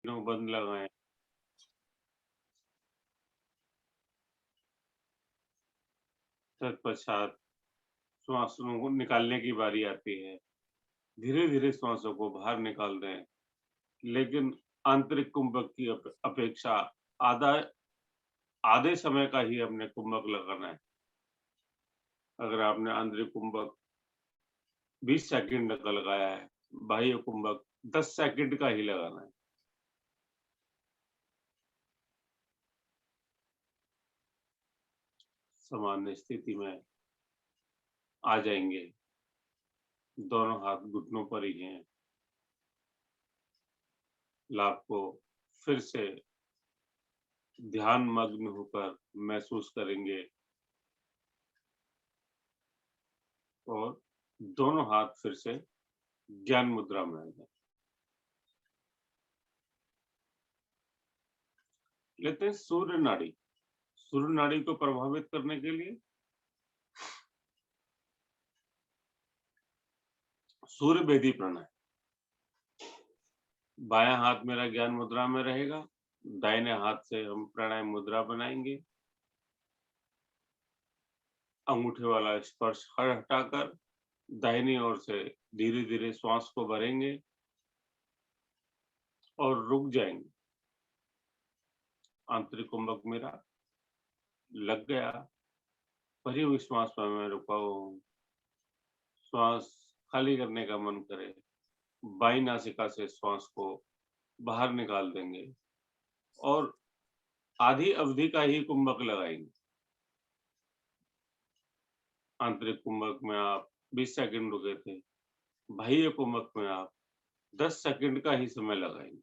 बंद लगाएं। तत्पश्चात श्वासों को निकालने की बारी आती है। धीरे धीरे श्वासों को बाहर निकाल दें, लेकिन आंतरिक कुंभक की अपेक्षा आधा आधे समय का ही हमने कुंभक लगाना है। अगर आपने आंतरिक कुंभक 20 सेकंड का लगाया है, बाह्य कुंभक 10 सेकंड का ही लगाना है। सामान्य स्थिति में आ जाएंगे। दोनों हाथ घुटनों पर ही हैं। लाभ को फिर से ध्यान मग्न होकर महसूस करेंगे और दोनों हाथ फिर से ज्ञान मुद्रा में आ जाए। लेते हैं सूर्य नाड़ी। सूर्य नाड़ी को प्रभावित करने के लिए सूर्य भेदी प्राणायाम। बायां हाथ मेरा ज्ञान मुद्रा में रहेगा, दाहिने हाथ से हम प्राणायाम मुद्रा बनाएंगे। अंगूठे वाला स्पर्श हटाकर दाहिनी ओर से धीरे धीरे श्वास को भरेंगे और रुक जाएंगे। आंतरिक कुंभक मेरा लग गया, भरी हुई श्वास पर मैं रुका हूँ। श्वास खाली करने का मन करे, बाई नासिका से श्वास को बाहर निकाल देंगे और आधी अवधि का ही कुंभक लगाएंगे। आंतरिक कुंभक में आप 20 सेकंड रुके थे, बाह्य कुंभक में आप 10 सेकंड का ही समय लगाएंगे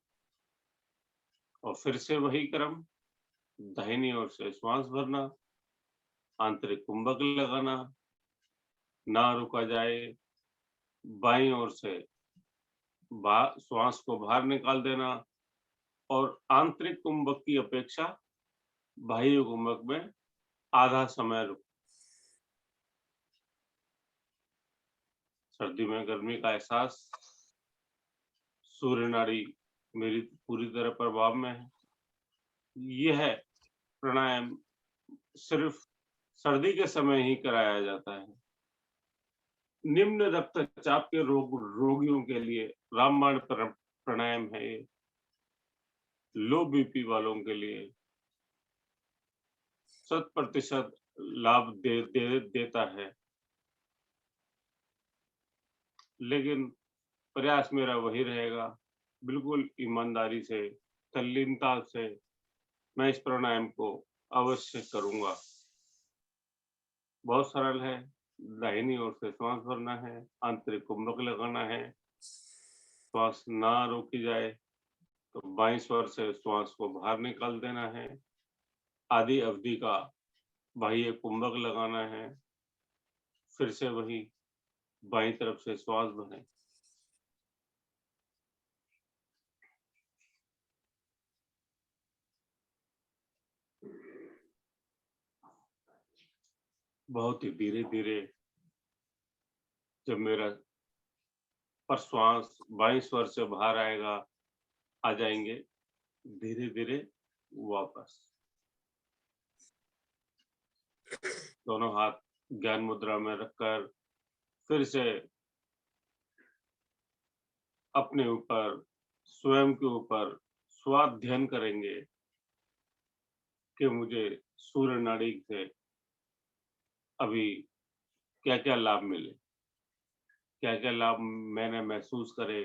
और फिर से वही क्रम। दाहिनी ओर से श्वास भरना, आंतरिक कुंभक लगाना, ना रुका जाए, बाईं ओर से श्वास को बाहर निकाल देना और आंतरिक कुंभक की अपेक्षा बाह्य कुंभक में आधा समय रुक। सर्दी में गर्मी का एहसास, सूर्य नाड़ी मेरी पूरी तरह प्रभाव में है। यह प्राणायाम सिर्फ सर्दी के समय ही कराया जाता है। निम्न रक्तचाप के रोगियों के लिए रामबाण प्राणायाम है ये। लो बीपी वालों के लिए 100% लाभ देता है। लेकिन प्रयास मेरा वही रहेगा, बिल्कुल ईमानदारी से, तल्लीनता से मैं इस प्राणायाम को अवश्य करूंगा। बहुत सरल है। दाहिनी ओर से श्वास भरना है, आंतरिक कुंभक लगाना है, श्वास ना रोकी जाए तो बाईं स्वर से श्वास को बाहर निकाल देना है। आधी अवधि का बाह्य कुंभक लगाना है, फिर से वही बाईं तरफ से श्वास भरें। बहुत ही धीरे धीरे जब मेरा पर श्वास बाईं स्वर से बाहर आएगा, आ जाएंगे धीरे धीरे वापस। दोनों हाथ ज्ञान मुद्रा में रखकर फिर से अपने ऊपर, स्वयं के ऊपर स्वाध्ययन करेंगे कि मुझे सूर्य नाड़ी से अभी क्या क्या लाभ मिले, क्या क्या लाभ मैंने महसूस करे,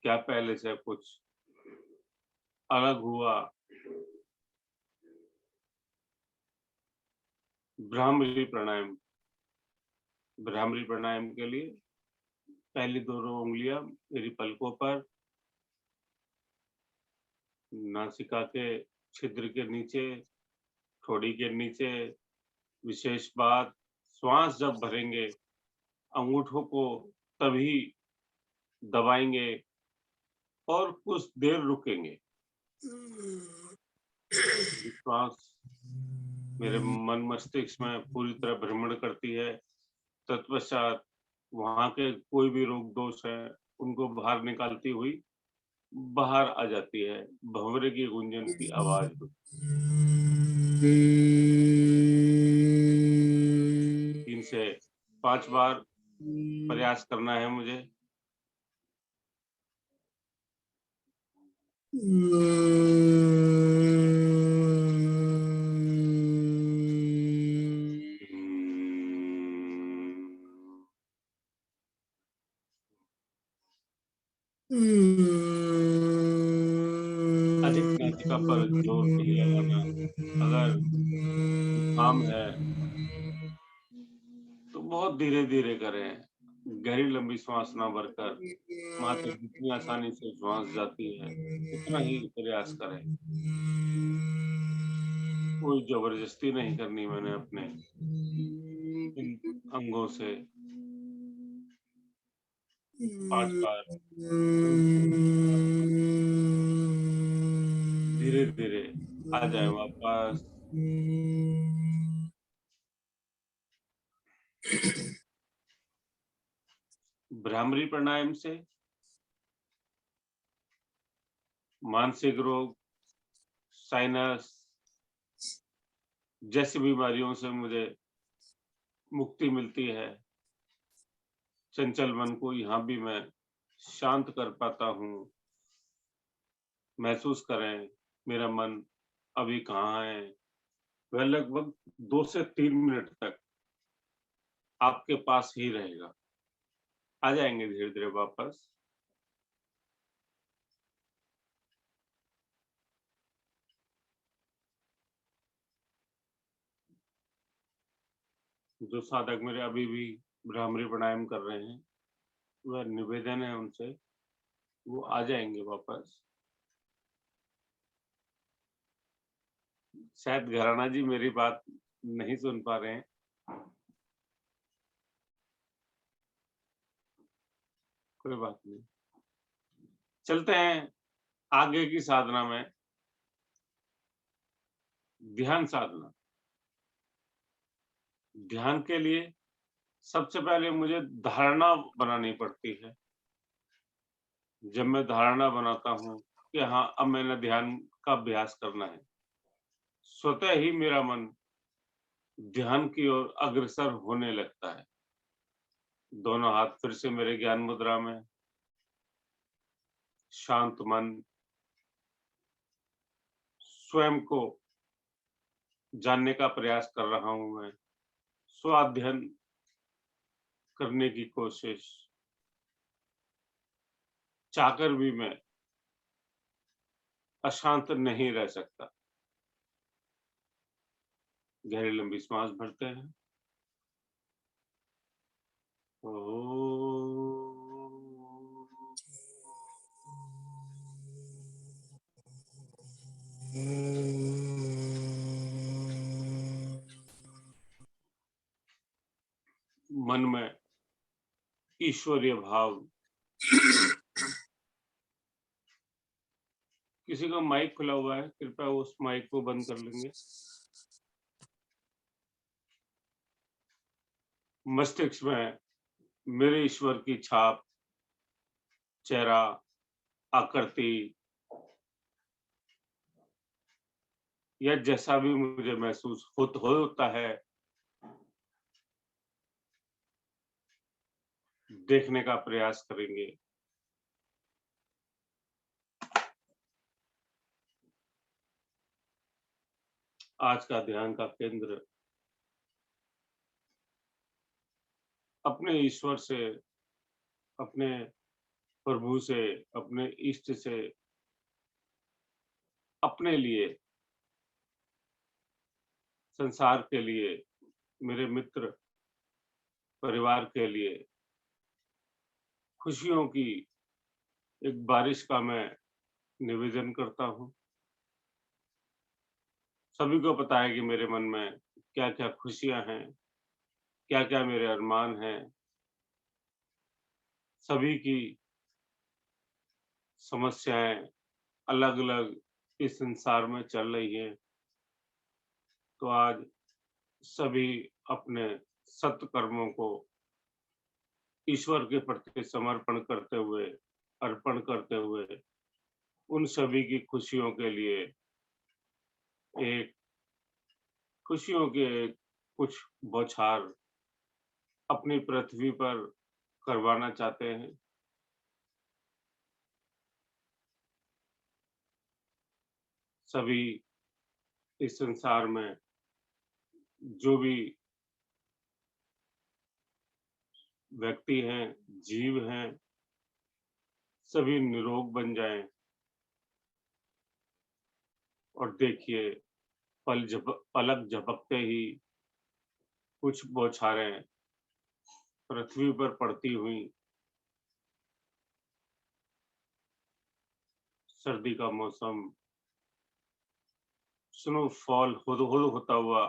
क्या पहले से कुछ अलग हुआ। भ्रामरी प्राणायाम। भ्रामरी प्राणायाम के लिए पहली दोनों उंगलियां मेरी पलकों पर, नासिका के छिद्र के नीचे, ठोड़ी के नीचे। विशेष बात, श्वास जब भरेंगे अंगूठों को तभी दबाएंगे और कुछ देर रुकेंगे। श्वास मेरे मन मस्तिष्क में पूरी तरह भ्रमण करती है। तत्पश्चात वहां के कोई भी रोग दोष है उनको बाहर निकालती हुई बाहर आ जाती है, भंवरे की गुंजन की आवाज। 3 से 5 बार प्रयास करना है मुझे। अधिक नासिका पर जोर नहीं लगाना। अगर जुकाम है तो बहुत धीरे-धीरे करें। गहरी लंबी श्वास ना भरकर वहाँ तक जितनी आसानी से श्वास जाती है, उतना ही प्रयास करें। कोई ज़बरदस्ती नहीं करनी मैंने अपने इन अंगों से। 5 बार धीरे-धीरे आ जाए वापस। भ्रामरी प्राणायाम से मानसिक रोग, साइनस जैसी बीमारियों से मुझे मुक्ति मिलती है। चंचल मन को यहाँ भी मैं शांत कर पाता हूँ। महसूस करें, मेरा मन अभी कहाँ है? वह लगभग 2 से 3 मिनट तक आपके पास ही रहेगा। आ जाएँगे धीरे-धीरे वापस। जो साधक मेरे अभी भी भ्रामरी प्राणायाम कर रहे हैं, वह निवेदन है उनसे, वो आ जाएँगे वापस। शायद घराना जी मेरी बात नहीं सुन पा रहे हैं। कोई बात नहीं। चलते हैं आगे की साधना में, ध्यान साधना। ध्यान के लिए सबसे पहले मुझे धारणा बनानी पड़ती है। जब मैं धारणा बनाता हूँ कि हाँ, अब मैंने ध्यान का अभ्यास करना है, स्वतः ही मेरा मन ध्यान की ओर अग्रसर होने लगता है। दोनों हाथ फिर से मेरे ज्ञान मुद्रा में, शांत मन, स्वयं को जानने का प्रयास कर रहा हूँ मैं, स्वाध्ययन करने की कोशिश, चाहकर भी मैं अशांत नहीं रह सकता। गहरी लंबी श्वास भरते हैं। ओह! मन में ईश्वरीय भाव। किसी का माइक खुला हुआ है, कृपया उस माइक को बंद कर लेंगे। मस्तिष्क में मेरे ईश्वर की छाप, चेहरा, आकृति या जैसा भी मुझे महसूस होता है, देखने का प्रयास करेंगे। आज का ध्यान का केंद्र अपने ईश्वर से, अपने प्रभु से, अपने इष्ट से, अपने लिए, संसार के लिए, मेरे मित्र, परिवार के लिए, खुशियों की एक बारिश का मैं निवेदन करता हूँ। सभी को पता है कि मेरे मन में क्या-क्या खुशियाँ हैं, क्या-क्या मेरे अरमान हैं। सभी की समस्याएँ अलग-अलग इस संसार में चल रही हैं। तो आज सभी अपने सत्कर्मों को ईश्वर के प्रति समर्पण करते हुए, अर्पण करते हुए उन सभी की खुशियों के लिए एक खुशियों के कुछ बौछार अपनी पृथ्वी पर करवाना चाहते हैं। सभी इस संसार में जो भी व्यक्ति हैं, जीव हैं, सभी निरोग बन जाएँ और देखिए पलक झपकते ही कुछ बौछारें पृथ्वी पर पड़ती हुई, सर्दी का मौसम, स्नोफॉल हुदहुद होता हुआ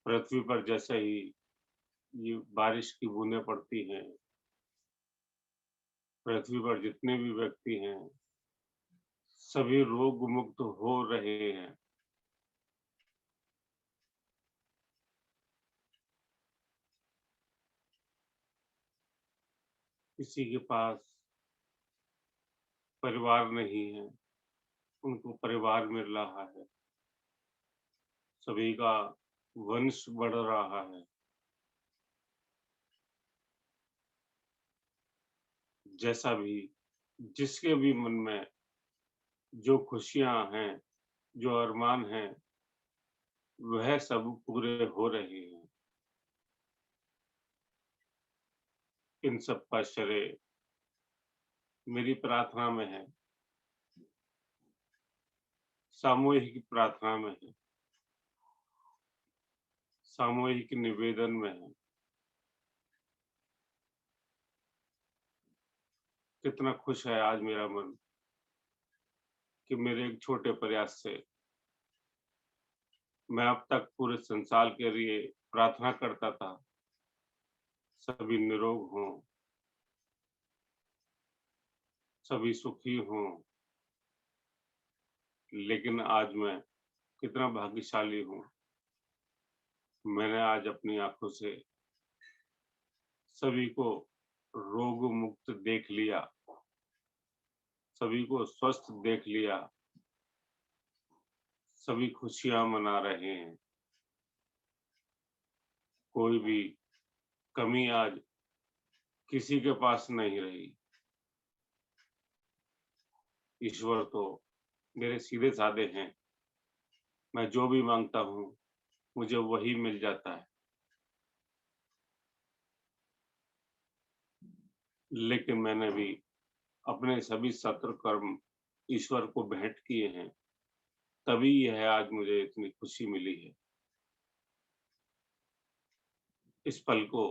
पृथ्वी पर जैसे ही ये बारिश की बूंदें पड़ती हैं, पृथ्वी पर जितने भी व्यक्ति हैं, सभी रोग मुक्त हो रहे हैं। किसी के पास परिवार नहीं है, उनको परिवार मिल रहा है। सभी का वंश बढ़ रहा है। जैसा भी जिसके भी मन में जो खुशियाँ हैं, जो अरमान हैं, वह सब पूरे हो रहे हैं। इन सब का श्रेय मेरी प्रार्थना में है, सामूहिक प्रार्थना में है, सामूहिक निवेदन में है। कितना खुश है आज मेरा मन कि मेरे एक छोटे प्रयास से मैं अब तक पूरे संसार के लिए प्रार्थना करता था, सभी निरोग हों, सभी सुखी हों। लेकिन आज मैं कितना भाग्यशाली हूँ, मैंने आज अपनी आँखों से सभी को रोग मुक्त देख लिया, सभी को स्वस्थ देख लिया, सभी खुशियाँ मना रहे हैं। कोई भी कमी आज किसी के पास नहीं रही। ईश्वर तो मेरे सीधे-साधे हैं, मैं जो भी माँगता हूँ, मुझे वही मिल जाता है। लेकिन मैंने भी अपने सभी सत्कृ कर्म ईश्वर को भेंट किए हैं, तभी यह आज मुझे इतनी खुशी मिली है। इस पल को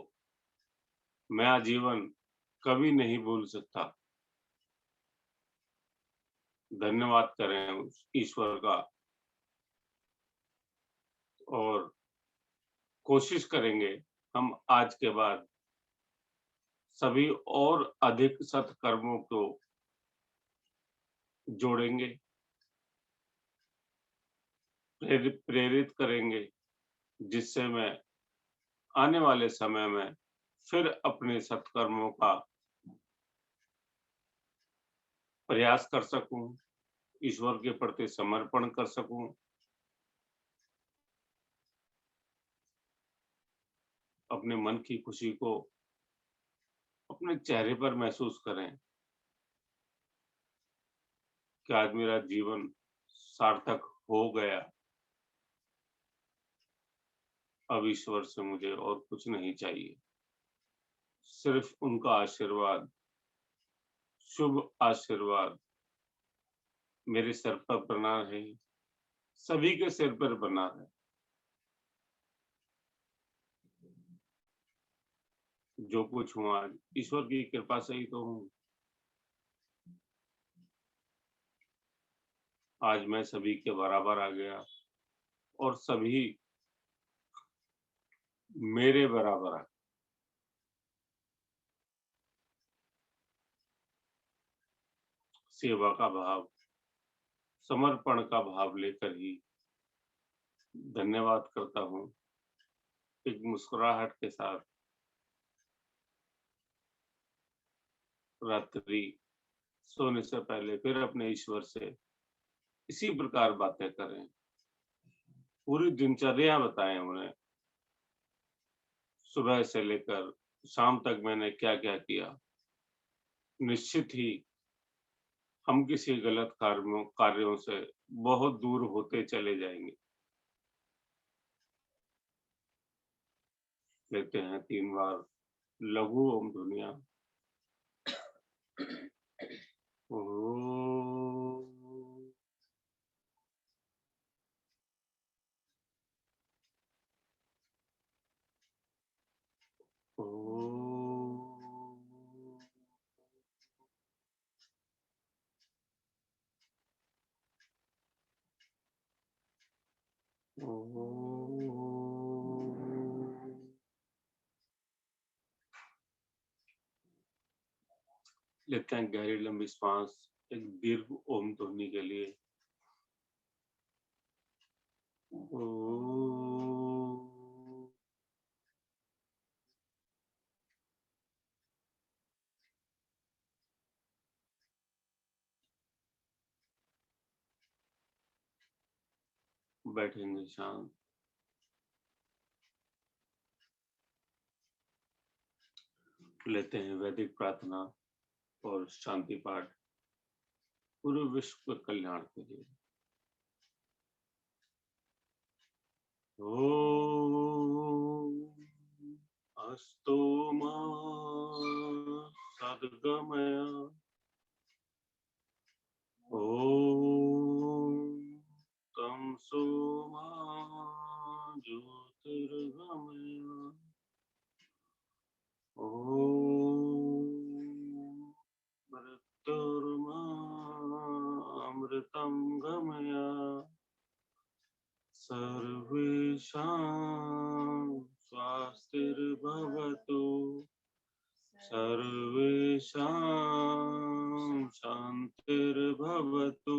मैं आजीवन कभी नहीं भूल सकता। धन्यवाद करें उस ईश्वर का और कोशिश करेंगे हम आज के बाद सभी और अधिक सत्कर्मों को जोड़ेंगे, प्रेरित करेंगे, जिससे मैं आने वाले समय में फिर अपने सत्कर्मों का प्रयास कर सकूं, ईश्वर के प्रति समर्पण कर सकूं, अपने मन की खुशी को अपने चेहरे पर महसूस करें कि आज मेरा जीवन सार्थक हो गया। अब ईश्वर से मुझे और कुछ नहीं चाहिए, सिर्फ उनका आशीर्वाद, शुभ आशीर्वाद मेरे सर पर बना रहे, सभी के सिर पर बना रहे। जो कुछ हूँ आज ईश्वर की कृपा से ही तो हूँ। आज मैं सभी के बराबर आ गया और सभी मेरे बराबर आ गए। सेवा का भाव, समर्पण का भाव लेकर ही धन्यवाद करता हूँ। एक मुस्कुराहट के साथ रात्रि सोने से पहले फिर अपने ईश्वर से इसी प्रकार बातें करें। पूरी दिनचर्या बताएँ उन्हें। सुबह से लेकर शाम तक मैंने क्या-क्या किया। निश्चित ही हम किसी गलत कार्यों से बहुत दूर होते चले जाएँगे। लेते हैं 3 बार लघु ओम ध्वनियाँ। ओम। ओम। ओम। लेते हैं गहरी लंबी श्वास एक दीर्घ ओम ध्वनि के लिए। ओम। बैठेंगे शांत। लेते हैं वैदिक प्रार्थना और शांति पाठ पूरे विश्व के कल्याण के लिए। ओम अस्तु मा सद्गमय। ओम तमसो मा ज्योतिर्गमय। ओम मृत्युर्मा अमृतं गमय। सर्वेषां स्वस्तिर्भवतु। सर्वेषां शान्तिर्भवतु।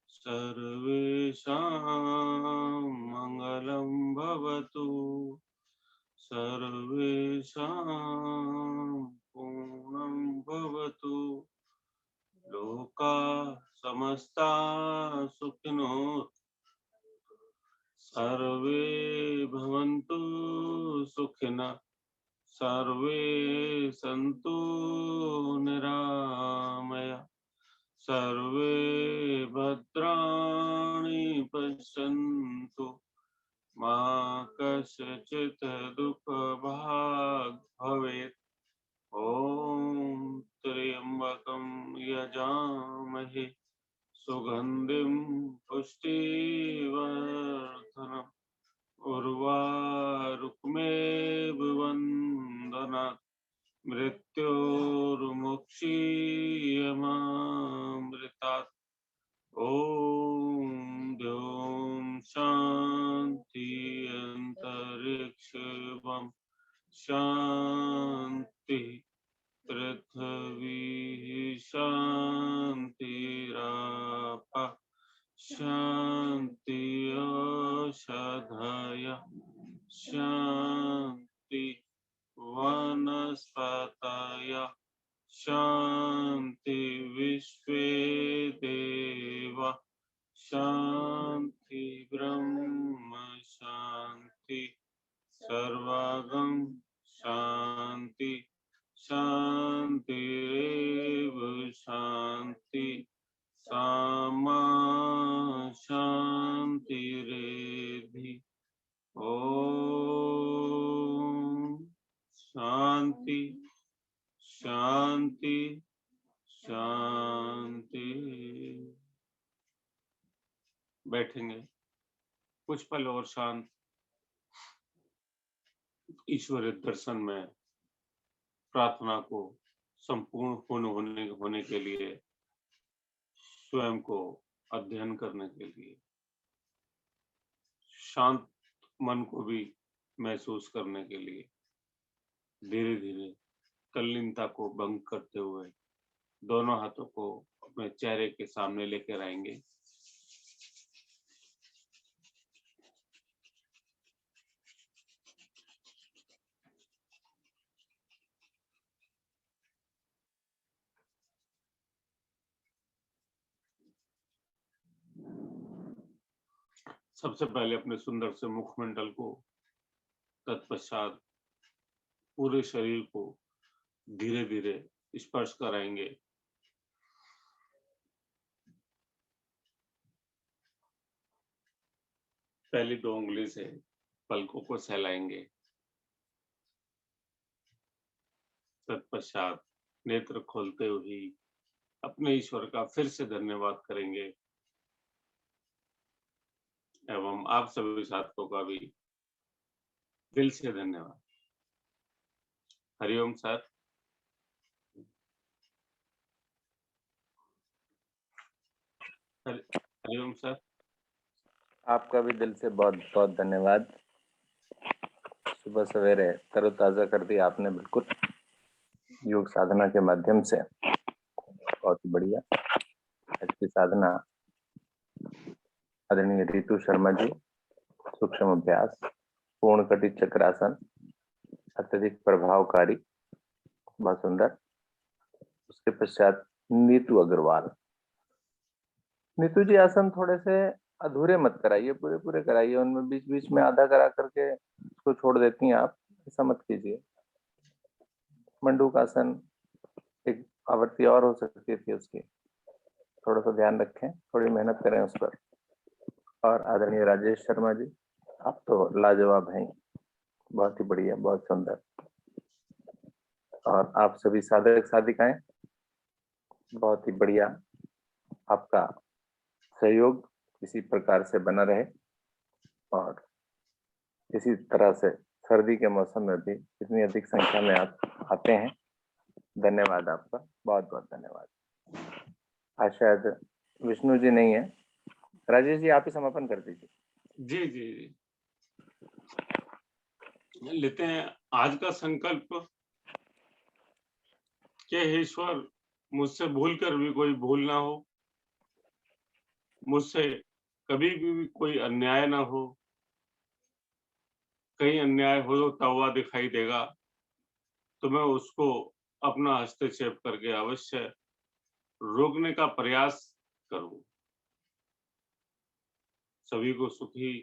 सर्वेषां मङ्गलं भवतु। सर्वेषां पूर्णं भवतु। लोकाः समस्ताः सुखिनो सर्वे भवन्तु सुखिनः। सर्वे सन्तु निरामया। सर्वे भद्राणि पश्यन्तु मा कस्यचित् दुःखभाग् भवेत्। ॐ त्र्यम्बकं यजामहे सुगन्धिं पुष्टिवर्धनम् उर्वारुकमेव वन्दनात् मृत्योर्मुक्षीयमामृतात्। ॐ द्यौं शान्ति अन्तरिक्षं शान्ति। पृथ्वी शान्तिरापः शान्ति। औषधयः शान्ति। वनस्पतयः शान्ति। विश्वे देवा शान्ति। ब्रह्म शान्ति। सर्वगं शान्ति। शान्तिरेव शान्ति। सामा शान्तिरेधि। ओम शांति शांति शांति। बैठेंगे कुछ पल और शांत ईश्वरीय दर्शन में प्रार्थना को संपूर्ण पूर्ण होने के लिए स्वयं को अध्ययन करने के लिए शांत मन को भी महसूस करने के लिए धीरे धीरे तल्लीनता को भंग करते हुए दोनों हाथों को अपने चेहरे के सामने लेकर आएंगे। सबसे पहले अपने सुंदर से मुखमंडल को, तत्पश्चात पूरे शरीर को धीरे-धीरे स्पर्श कराएँगे। पहली 2 उँगली से पलकों को सहलाएँगे। तत्पश्चात नेत्र खोलते हुए अपने ईश्वर का फिर से धन्यवाद करेंगे एवं आप सभी साथियों का भी दिल से धन्यवाद। हरिओम सर। हरिओम सर। आपका भी दिल से बहुत बहुत धन्यवाद। सुबह सवेरे तरोताजा कर दिया आपने, बिल्कुल योग साधना के माध्यम से। बहुत ही बढ़िया। आज की साधना आदरणीय रितु शर्मा जी, सूक्ष्म अभ्यास, पूर्ण कटी चक्रासन, अत्यधिक प्रभावकारी, बहुत सुंदर। उसके पश्चात नीतू अग्रवाल। नीतू जी, आसन थोड़े से अधूरे मत कराइए, पूरे पूरे कराइए। उनमें बीच बीच में आधा करा करके उसको छोड़ देती हैं आप, ऐसा मत कीजिए। मंडूकासन एक आवृत्ति और हो सकती थी उसकी, थोड़ा सा ध्यान रखें, थोड़ी मेहनत करें उस पर। और आदरणीय राजेश शर्मा जी, आप तो लाजवाब हैं, बहुत ही बढ़िया, बहुत सुंदर। और आप सभी साधक साधिकाएं, बहुत ही बढ़िया। आपका सहयोग इसी प्रकार से बना रहे और इसी तरह से सर्दी के मौसम में भी इतनी अधिक संख्या में आप आते हैं। धन्यवाद आपका, बहुत बहुत धन्यवाद। आज शायद विष्णु जी नहीं है, राजेश जी आप ही समापन कर दीजिए। जी, जी, जी। लेते हैं आज का संकल्प कि हे ईश्वर, मुझसे भूल कर भी कोई भूल ना हो, मुझसे कभी भी कोई अन्याय ना हो। कहीं अन्याय हो तो तौबा दिखाई देगा, तो मैं उसको अपना हस्तक्षेप करके अवश्य रोकने का प्रयास करूँ। सभी को सुखी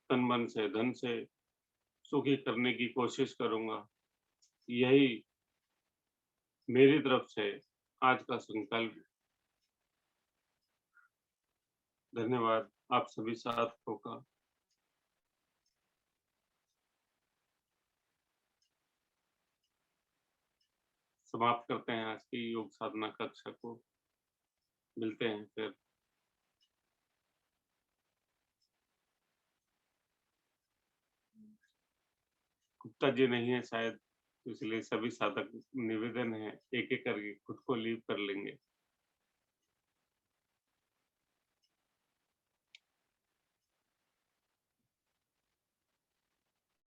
तन मन से, धन से सुखी करने की कोशिश करूँगा। यही मेरी तरफ से आज का संकल्प। धन्यवाद आप सभी साथियों का। समाप्त करते हैं आज की योग साधना कक्षा को। मिलते हैं फिर। गुप्ता जी नहीं है शायद, इसलिए सभी साधक निवेदन है, एक-एक करके खुद को लीव कर लेंगे।